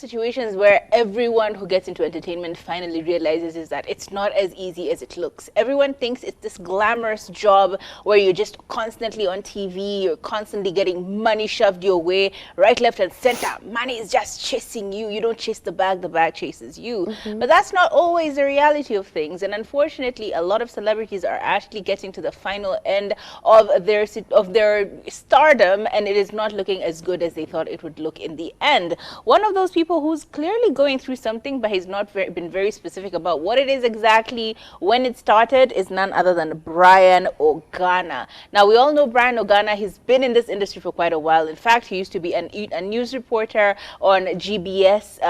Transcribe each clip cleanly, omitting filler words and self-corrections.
those situations where everyone who gets into entertainment finally realizes is that it's not as easy as it looks. Everyone thinks it's this glamorous job where you're just constantly on TV, you're constantly getting money shoved your way, right, left, and center. Money is just chasing you. You don't chase the bag chases you. But that's not always the reality of things. And unfortunately, a lot of celebrities are actually getting to the final end of their stardom, and it is not looking as good as they thought it would look in the end. One of those people who's clearly going through something, but he's not been very specific about what it is exactly, when it started, is none other than Brian Ogana. Now, we all know Brian Ogana. He's been in this industry for quite a while. In fact, he used to be a news reporter on GBS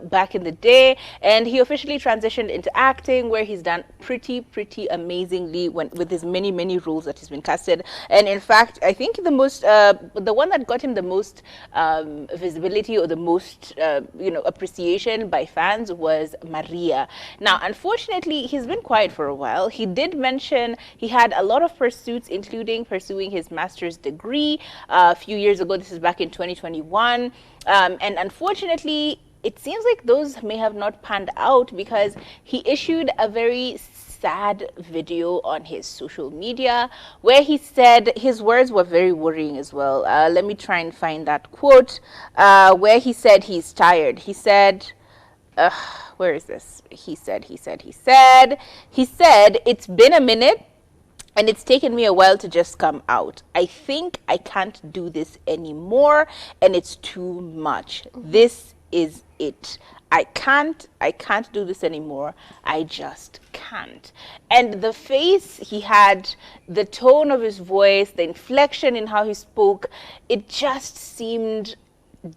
back in the day, and he officially transitioned into acting, where he's done pretty amazingly with his many roles that he's been casted. And in fact, I think the one that got him the most visibility or the most appreciation by fans was Maria. Now, unfortunately, he's been quiet for a while. He did mention he had a lot of pursuits, including pursuing his master's degree a few years ago. This is back in 2021, and unfortunately, it seems like those may have not panned out, because he issued a very sad video on his social media where he said, his words were very worrying as well. Let me try and find that quote where he said he's tired. He said, where is this? He said, it's been a minute and it's taken me a while to just come out. I think I can't do this anymore, and it's too much. This is it. I can't do this anymore. I just can't. And the face he had, the tone of his voice, the inflection in how he spoke, it just seemed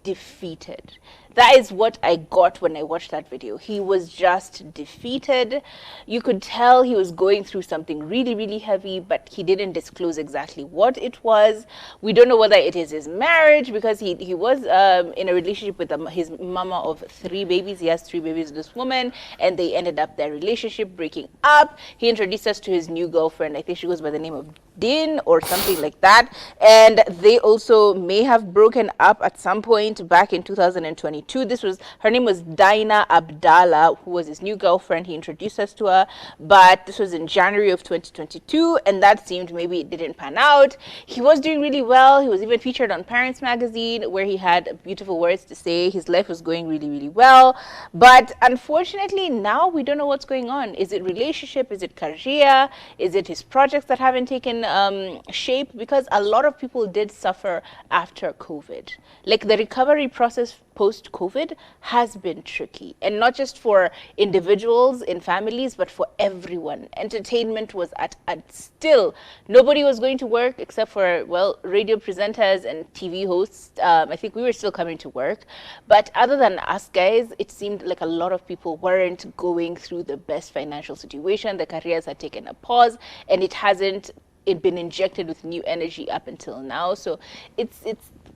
defeated. That is what I got when I watched that video. He was just defeated. You could tell he was going through something really heavy, but he didn't disclose exactly what it was. We don't know whether it is his marriage, because he was in a relationship with his mama of 3 babies. He has 3 babies with this woman, and they ended up their relationship breaking up. He introduced us to his new girlfriend. I think she goes by the name of Din or something like that. And they also may have broken up at some point back in 2022. Her name was Dinah Abdallah, who was his new girlfriend. He introduced us to her, but this was in January of 2022, and that seemed maybe it didn't pan out. He was doing really well. He was even featured on Parents magazine, where he had beautiful words to say. His life was going really well, but unfortunately now we don't know what's going on. Is it relationship? Is it career? Is it his projects that haven't taken shape? Because a lot of people did suffer after COVID. Like, the recovery process post-COVID has been tricky, and not just for individuals in families, but for everyone. Entertainment was at still. Nobody was going to work except for, well, radio presenters and TV hosts. I think we were still coming to work, but other than us guys, it seemed like a lot of people weren't going through the best financial situation. The careers had taken a pause, and it hasn't been injected with new energy up until now. So it's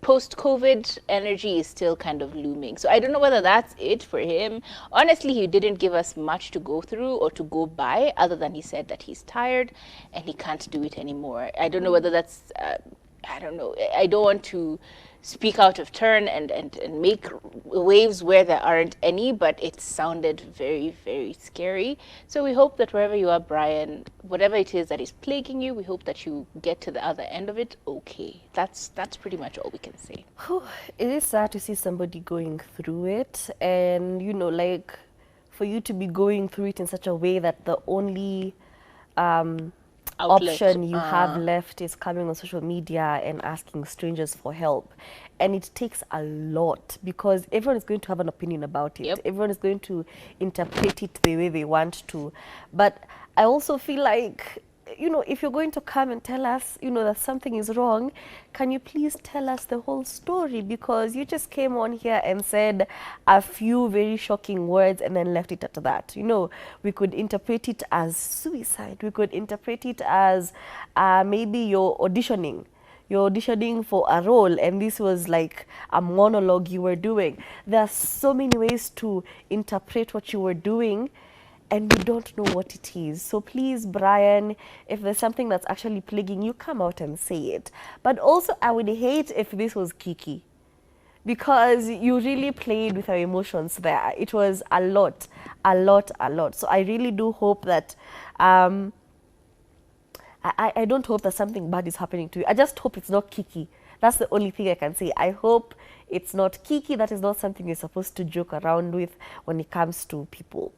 post-COVID energy is still kind of looming. So I don't know whether that's it for him. Honestly, he didn't give us much to go through or to go by, other than he said that he's tired and he can't do it anymore. I don't know whether that's, I don't know. I don't want to speak out of turn and make waves where there aren't any, but it sounded very scary. So we hope that wherever you are, Brian, whatever it is that is plaguing you, we hope that you get to the other end of it okay. That's pretty much all we can say. It is sad to see somebody going through it, and like, for you to be going through it in such a way that the only option you have left is coming on social media and asking strangers for help. And it takes a lot, because everyone is going to have an opinion about it. Yep. Everyone is going to interpret it the way they want to. But I also feel like, if you're going to come and tell us, that something is wrong, can you please tell us the whole story? Because you just came on here and said a few very shocking words and then left it at that. We could interpret it as suicide. We could interpret it as maybe you're auditioning for a role, and this was like a monologue you were doing. There are so many ways to interpret what you were doing, and you don't know what it is. So please, Brian, if there's something that's actually plaguing you, come out and say it. But also, I would hate if this was Kiki. because you really played with our emotions there. It was a lot, a lot, a lot. So I really do hope that I don't hope that something bad is happening to you. I just hope it's not Kiki. That's the only thing I can say. I hope it's not Kiki. That is not something you're supposed to joke around with when it comes to people.